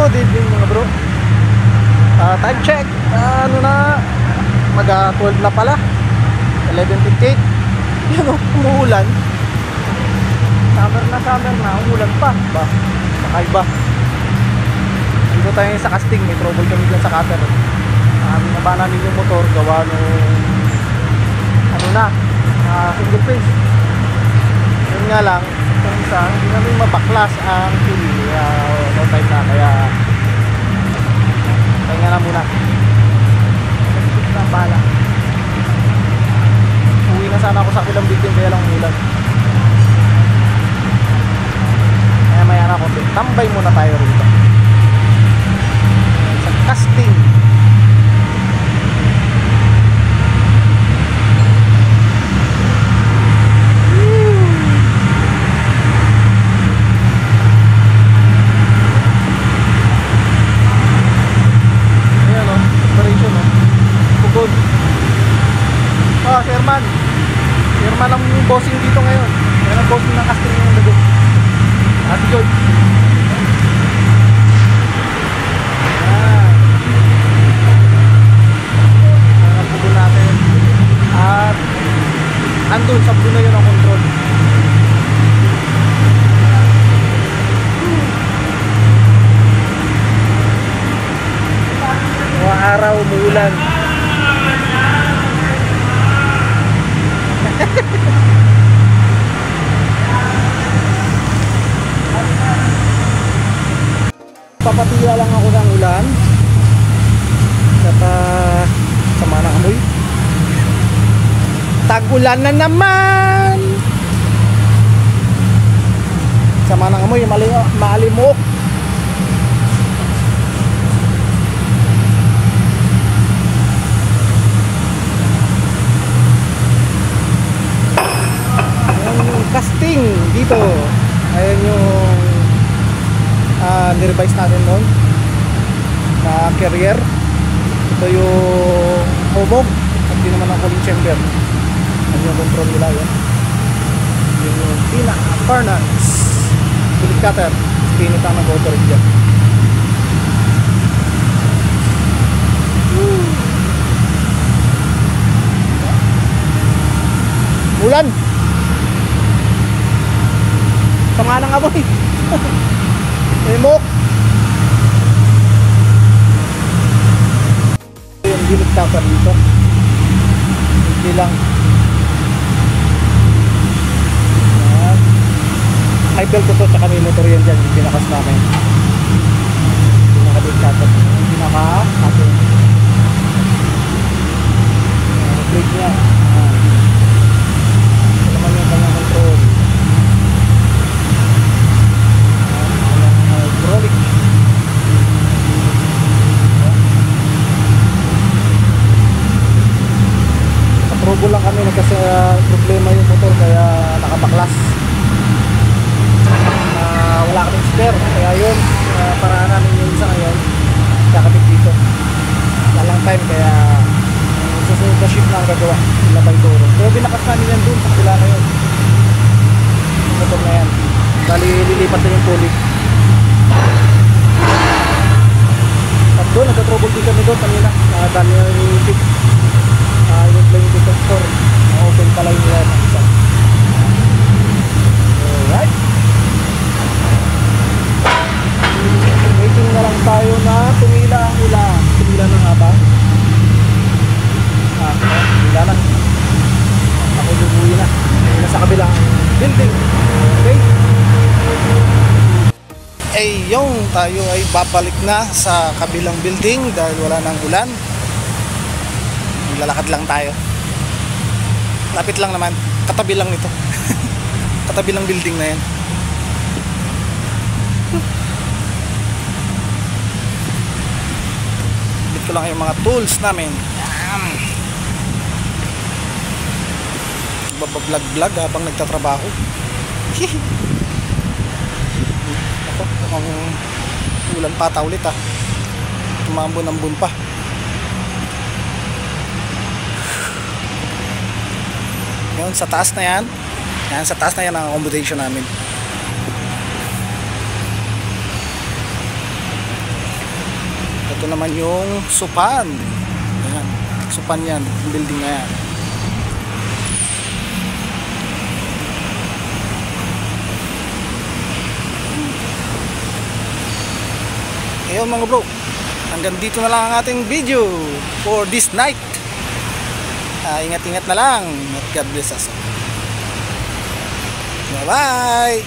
Good evening mga bro. Time check. Ano na? Mag 12 na pala. 11:58. Yan o, umuulan. Summer na, umuulan pa. Ba, kakaiba. Dito tayo sa casting. May trouble kami dyan sa cutter. Binaba namin yung motor. Gawa nung ano na, single phase. Yun nga lang, kung isa, hindi namin mabaklas ang pili. No time na, kaya pahinga na muna. Na bala. Uwi na sana ako sa kilang building, kaya lang umulan. Kaya maya na konti. Tambay muna tayo rito sa casting. Sherman ang bossing dito ngayon. Yan ang bossing ng casting ngayon dito. Ate Joy. Ang pugo natin. At andun sa pugo na yun ang control. Mga araw, umuulan. Papatiya lang ako ng ulan. At sama ng amoy. Tag-ulan na naman. Sama ng amoy, maalimok. Casting dito. Ayan yung nirevise natin noon na carrier. Ito yung hubog at di naman ang cooling chamber. Ano yung control nila yun. Yun yung pinaka-furnace billet cutter. Pinit ang nag-autorate dyan. Ulan! Sama ng amoy. Limok. Yung billet cutter dito. Hindi lang. High belt ko to, tsaka may motor yan dyan. Yung pinakas namin. Pinaka-billet cutter. Pinaka-cutter. Plate niya. Ito naman yung kanyang control. Hydraulic. Kaprobo lang kami kasi problema yung motor kaya nakabaklas. Wala kaming spare kaya yun paraan namin yung isa ngayon kakabit dito. Walang time kaya susunod na shift na ang gagawa sila by Toro. Pero binakas namin yan dun sa kabila na yun. Yung motor na yan. Bali lilipat na yung pulley. At doon, nagka-trouble din kami doon kanina. Dami na yung tip. I-play yung detector. Na-open pala yung nila ng isa. Alright. Waiting na lang tayo na tumila ang ulan. Tumila na nga ba? Tumila na. Ako lumuwi na. Tumila sa kabilang building. Okay. Yung tayo ay babalik na sa kabilang building dahil wala nang ulan. Lalakad lang tayo. Lapit lang naman. Katabi lang nito. Katabi lang building na yan. Bit ko lang yung mga tools namin. Babablog-vlog habang nagtatrabaho. Mukhang ulan pata ulit tumambon-ambon pa. Yun, sa taas na yan. Yan, sa taas na yan ang accommodation namin. Ito naman yung Supan. Ayan, Supan yan, yung building na yan. Ayun mga bro, hanggang dito na lang ang ating video for this night. Ingat-ingat na lang at God bless us. Bye bye.